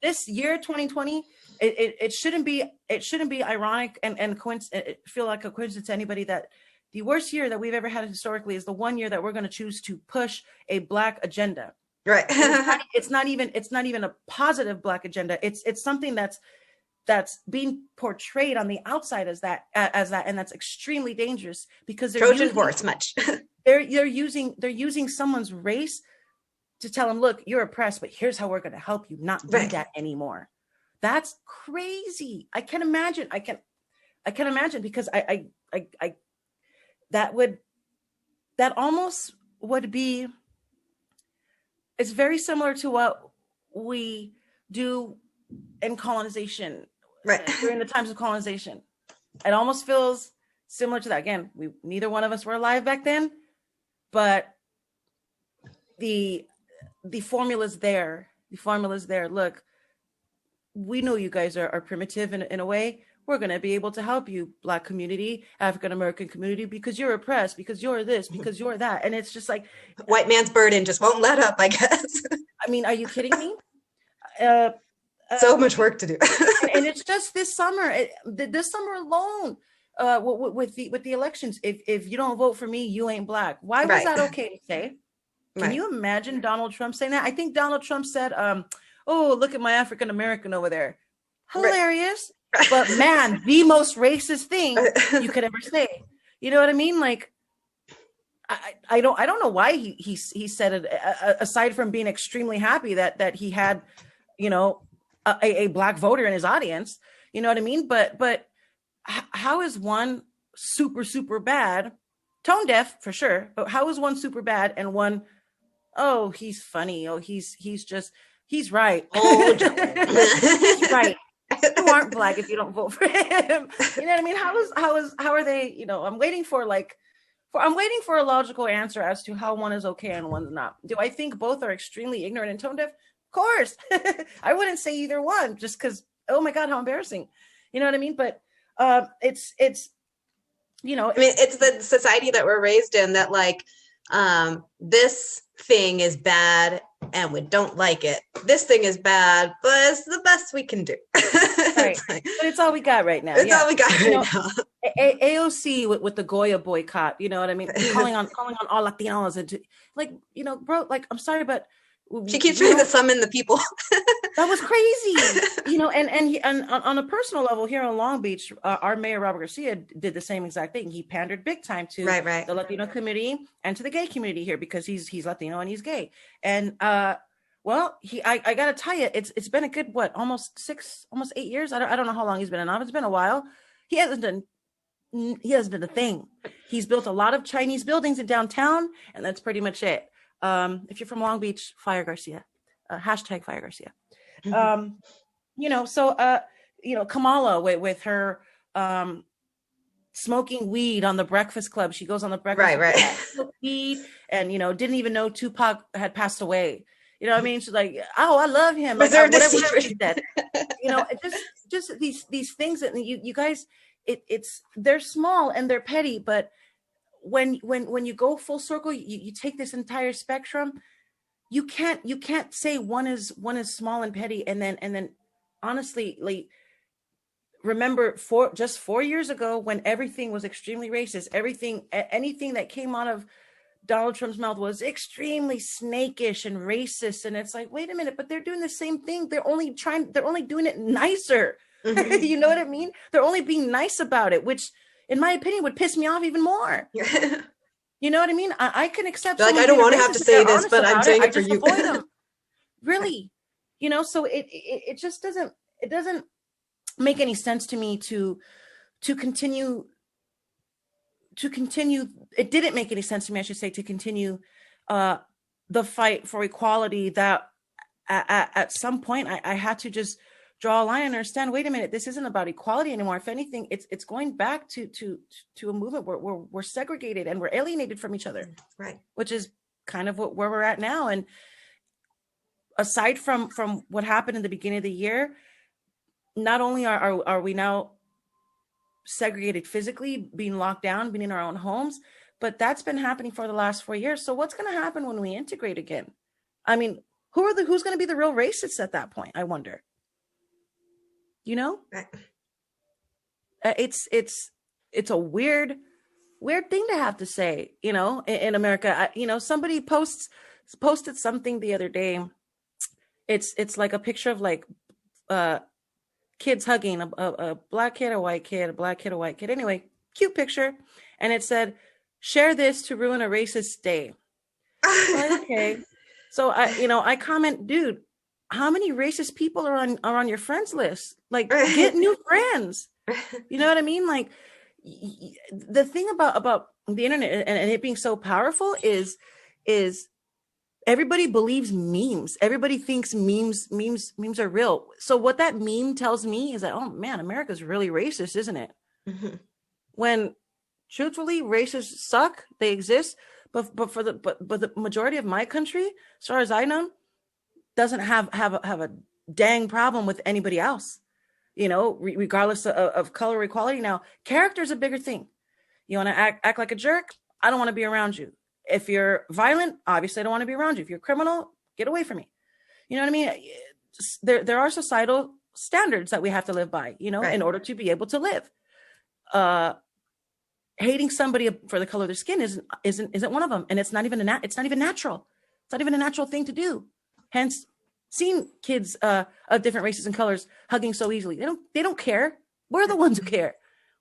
this year 2020, it shouldn't be ironic and feel like a coincidence to anybody that the worst year that we've ever had historically is the one year that we're going to choose to push a Black agenda. Right. It's not even a positive Black agenda. It's something that's being portrayed on the outside as that, and that's extremely dangerous because Trojan horse much. they're using someone's race to tell them, look, you're oppressed, but here's how we're going to help you not do that anymore. That's crazy. I can imagine because that almost would be, it's very similar to what we do in colonization, during the times of colonization. It almost feels similar to that. Again, neither one of us were alive back then, but the formula's there. The formula's there. Look, we know you guys are primitive in a way. We're going to be able to help you, Black community, African American community, because you're oppressed, because you're this, because you're that. And it's just like, white man's burden just won't let up, I guess. I mean, are you kidding me? So much work to do. And it's just this summer, this summer alone, with the elections. If you don't vote for me, you ain't Black. Why was that okay to say? Can you imagine Donald Trump saying that? I think Donald Trump said, oh, look at my African American over there. Hilarious. But man, the most racist thing you could ever say. You know what I mean? Like, I don't know why he said it, aside from being extremely happy that he had, a Black voter in his audience. You know what I mean? But how is one super bad, tone deaf for sure, but how is one super bad and one, oh, he's funny, oh, he's right. Oh, he's right. You aren't Black if you don't vote for him. You know what I mean? How are they? I'm waiting for a logical answer as to how one is okay and one's not. Do I think both are extremely ignorant and tone deaf? Of course. I wouldn't say either one just because, oh my God, how embarrassing. You know what I mean? But it's I mean, it's the society that we're raised in that, like, this thing is bad and we don't like it. This thing is bad, but it's the best we can do. Right. But it's all we got right now. It's all we got right now. AOC with the Goya boycott, you know what I mean? calling on all Latinos and bro, like, I'm sorry, but she keeps trying to summon the people. That was crazy, and on a personal level here in Long Beach, our mayor Robert Garcia did the same exact thing. He pandered big time to the Latino community and to the gay community here because he's Latino and he's gay. And well, I gotta tell you, it's been a good almost 8 years. I don't know how long he's been in office. It's been a while. He hasn't done a thing. He's built a lot of Chinese buildings in downtown, and that's pretty much it. If you're from Long Beach, fire Garcia. Hashtag fire Garcia. Kamala with her smoking weed on the Breakfast Club. She goes on the Breakfast Club, weed, and didn't even know Tupac had passed away. You know what I mean? She's like, oh, I love him. Like, whatever she said. Just these things that you guys, they're small and they're petty, but when you go full circle, you take this entire spectrum. You can't say one is small and petty, and then honestly, like, remember 4 years ago when everything was extremely racist, anything that came out of Donald Trump's mouth was extremely snakish and racist, and it's like, wait a minute, but they're doing the same thing. They're only doing it nicer. Mm-hmm. You know what I mean? They're only being nice about it, which in my opinion would piss me off even more. You know what I mean? I can accept. Like, I don't want to have to say this, but I'm saying it for you. Avoid them. Really, so it just doesn't make any sense to me to continue. It didn't make any sense to me, I should say, to continue the fight for equality. That at some point I had to just draw a line and understand, wait a minute, this isn't about equality anymore. If anything, it's going back to a movement where we're segregated and we're alienated from each other. Right. Which is kind of where we're at now. And aside from what happened in the beginning of the year, not only are we now segregated physically, being locked down, being in our own homes, but that's been happening for the last 4 years. So what's going to happen when we integrate again? I mean, who's going to be the real racists at that point? I wonder. You know, it's a weird thing to have to say, you know, in America. You know, somebody posted something the other day. It's like a picture of like kids hugging, a black kid, a white kid, a black kid, a white kid. Anyway, cute picture. And it said, share this to ruin a racist day. Like, okay. So I comment, dude, how many racist people are on your friends list? Like, get new friends. You know what I mean? Like, the thing about the internet and it being so powerful is everybody believes memes. Everybody thinks memes are real. So what that meme tells me is that, oh man, America's really racist, isn't it? Mm-hmm. When truthfully, racists suck. They exist, but the majority of my country, as far as I know, doesn't have a dang problem with anybody else. You know, regardless of color equality. Now, character is a bigger thing. You want to act like a jerk? I don't want to be around you. If you're violent, obviously I don't want to be around you. If you're a criminal, get away from me. You know what I mean? There are societal standards that we have to live by, you know, in order to be able to live. Hating somebody for the color of their skin isn't one of them, and it's not even natural. It's not even a natural thing to do. Hence, seeing kids of different races and colors hugging so easily, they don't care. We're the ones who care.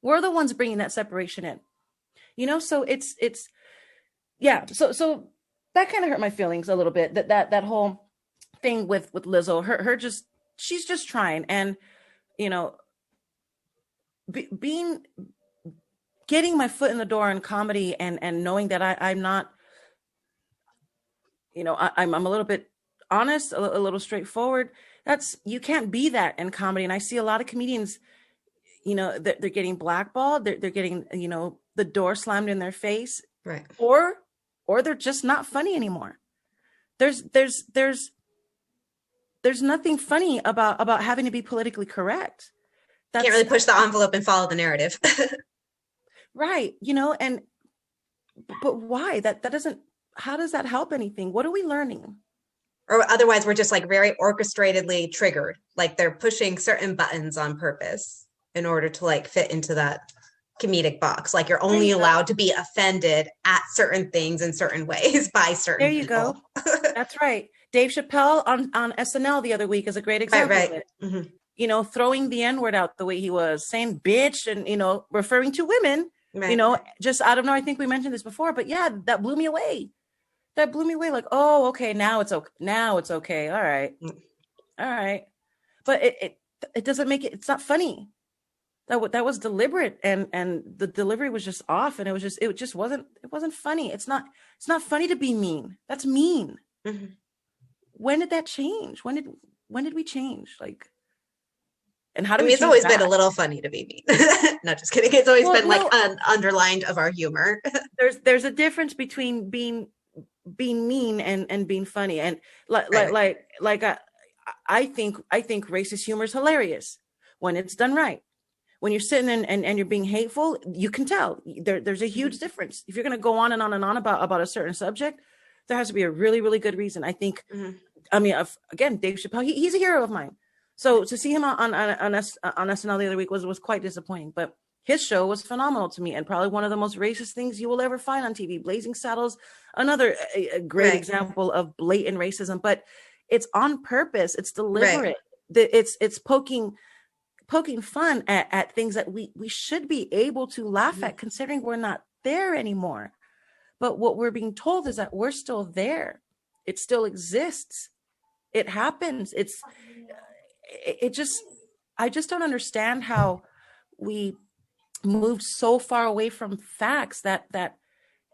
We're the ones bringing that separation in. You know, so it's yeah. So that kind of hurt my feelings a little bit. That whole thing with Lizzo, she's just trying, and you know, getting my foot in the door in comedy and knowing that I'm not, you know, I'm a little bit honest, a little straightforward. You can't be that in comedy. And I see a lot of comedians, you know, they're getting blackballed. They're getting, you know, the door slammed in their face, right? Or they're just not funny anymore. There's nothing funny about having to be politically correct. Can't really push the envelope and follow the narrative. Right. You know, but why? That doesn't, how does that help anything? What are we learning? Or otherwise we're just like very orchestratedly triggered. Like they're pushing certain buttons on purpose in order to like fit into that comedic box. Like you're only allowed to be offended at certain things in certain ways by certain people. There you go. That's right. Dave Chappelle on SNL the other week is a great example of it. Mm-hmm. You know, throwing the N-word out the way he was, saying bitch and, you know, referring to women, you know, just, I don't know, I think we mentioned this before, but yeah, that blew me away. Like, oh, okay, now it's okay. All right. But it doesn't make it, it's not funny. That was deliberate, and the delivery was just off, and it wasn't funny. It's not funny to be mean. That's mean. Mm-hmm. When did that change? When did we change? Like, and how do we? It's always been a little funny to be mean. No, just kidding. It's always been like underlined of our humor. There's a difference between being mean and being funny, and I think racist humor is hilarious when it's done right. When you're sitting and you're being hateful, you can tell there's a huge difference. If you're going to go on and on and on about a certain subject, there has to be a really, really good reason. I think, I mean, again, Dave Chappelle, he's a hero of mine. So to see him on SNL the other week was quite disappointing, but his show was phenomenal to me, and probably one of the most racist things you will ever find on TV. Blazing Saddles, another great example of blatant racism, but it's on purpose. It's deliberate. Right. It's poking fun at things that we should be able to laugh at, considering we're not there anymore. But what we're being told is that we're still there. It still exists. It happens. I just don't understand how we moved so far away from facts that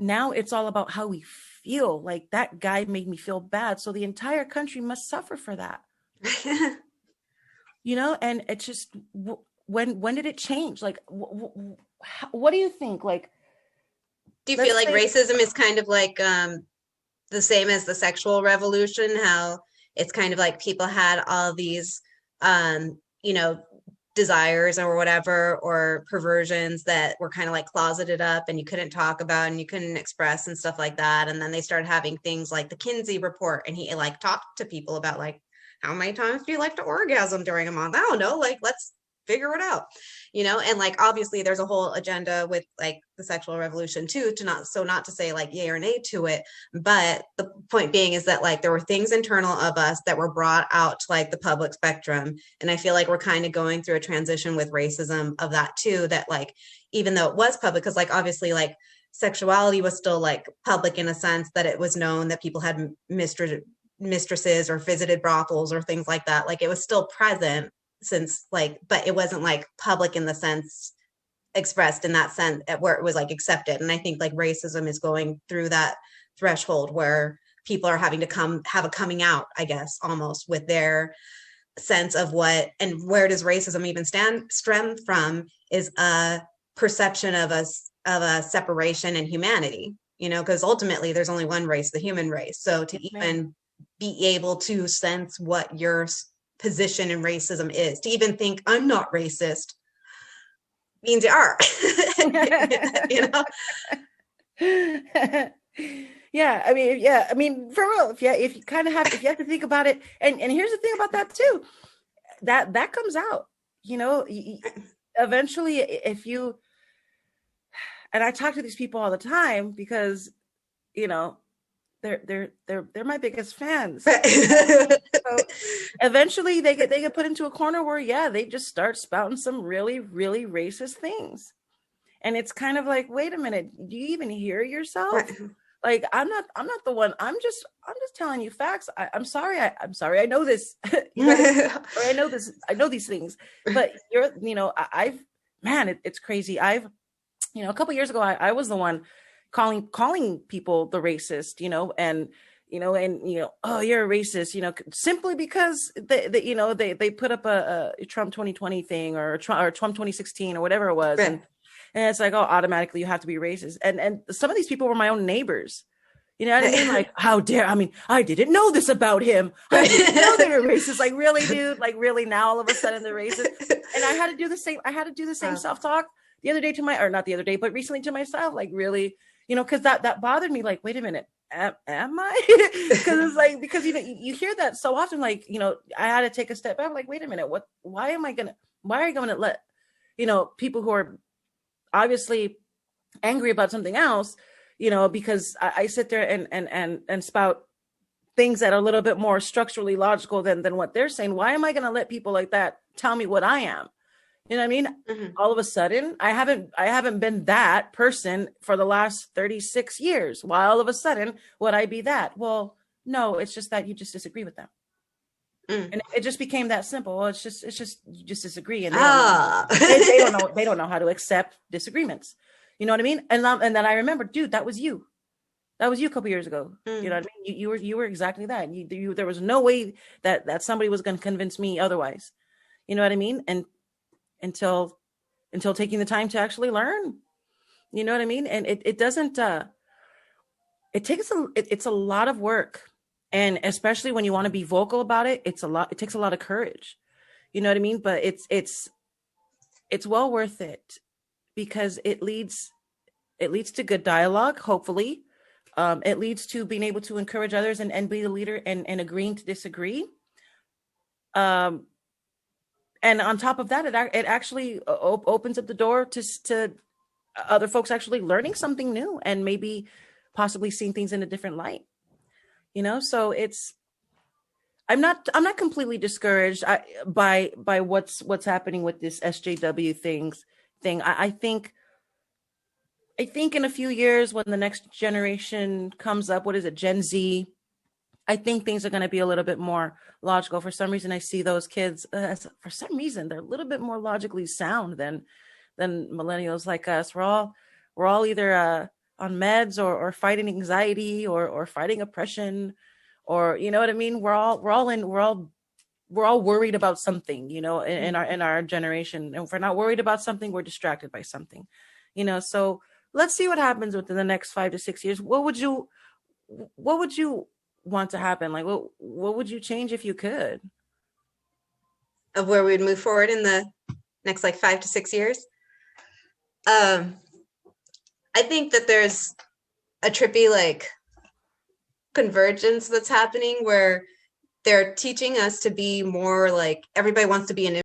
now it's all about how we feel. Like, that guy made me feel bad, so the entire country must suffer for that. You know, and it's just, when did it change? Like, what do you think? Like, do you feel like racism is kind of like the same as the sexual revolution? How it's kind of like people had all these, you know, desires or whatever, or perversions that were kind of like closeted up and you couldn't talk about and you couldn't express and stuff like that. And then they started having things like the Kinsey report, and he like talked to people about like, how many times do you like to orgasm during a month? I don't know, like, let's figure it out, and like obviously there's a whole agenda with like the sexual revolution too, not to say like yay or nay to it, but the point being is that like there were things internal of us that were brought out to like the public spectrum. And I feel like we're kind of going through a transition with racism of that too, that like even though it was public, because like obviously like sexuality was still like public in a sense that it was known that people had mistresses or visited brothels or things like that, like it was still present since like, but it wasn't like public in the sense expressed in that sense where it was like accepted. And I think like racism is going through that threshold where people are having to have a coming out, I guess, almost with their sense of what, and where does racism even stem from, is a perception of a separation in humanity, because ultimately there's only one race, the human race. So to even be able to sense what your position in racism is, to even think I'm not racist, means you are. Yeah, I mean for real, if you kind of have, if you have to think about it, and here's the thing about that too, that comes out, eventually, if you, and I talk to these people all the time because they're my biggest fans. So eventually they get put into a corner where they just start spouting some really, really racist things. And it's kind of like, wait a minute, do you even hear yourself? Right. Like, I'm not the one. I'm just telling you facts. I'm sorry. I'm sorry. I know this. Or I know this. I know these things. But it's crazy. A couple years ago, I was the one calling people the racist, and oh, you're a racist, simply because they put up a Trump 2020 thing or Trump 2016 or whatever it was. Right. And it's like, oh, automatically you have to be racist. And some of these people were my own neighbors. You know what I mean? Like, how dare, I didn't know this about him. I didn't know they were racist. Like, really, dude? Like, really, now all of a sudden they're racist? And I had to do the same self-talk the other day not the other day, but recently to myself, like, really, because that bothered me. Like, wait a minute, am I? Because it's like, because you hear that so often. Like, I had to take a step back. Like, wait a minute, why are you going to let people who are obviously angry about something else, because I sit there and spout things that are a little bit more structurally logical than what they're saying. Why am I going to let people like that tell me what I am? You know what I mean? Mm-hmm. All of a sudden, I haven't been that person for the last 36 years. Why all of a sudden would I be that? Well, no, it's just that you just disagree with them. And it just became that simple. Well, it's just you just disagree, and they don't know how to accept disagreements. You know what I mean? And then I remember, dude, that was you. That was you a couple years ago. You know what I mean? You were exactly that. There was no way that somebody was going to convince me otherwise. You know what I mean? And until taking the time to actually learn. You know what I mean? And it doesn't. It's a lot of work. And especially when you want to be vocal about it, it takes a lot of courage. You know what I mean? But it's well worth it, because it leads to good dialogue, hopefully. It leads to being able to encourage others and be the leader and agreeing to disagree. And on top of that, it actually opens up the door to other folks actually learning something new and maybe possibly seeing things in a different light. So I'm not completely discouraged by what's happening with this SJW thing. I think in a few years, when the next generation comes up, what is it, Gen Z? I think things are going to be a little bit more logical. For some reason, I see those kids. For some reason, they're a little bit more logically sound than millennials like us. We're all either on meds or fighting anxiety or fighting oppression, or you know what I mean. We're all worried about something, in our generation. And if we're not worried about something, we're distracted by something, So let's see what happens within the next 5 to 6 years. What would you want to happen? Like, what would you change if you could? Of where we'd move forward in the next like 5 to 6 years. I think that there's a trippy like convergence that's happening where they're teaching us to be more like, everybody wants to be an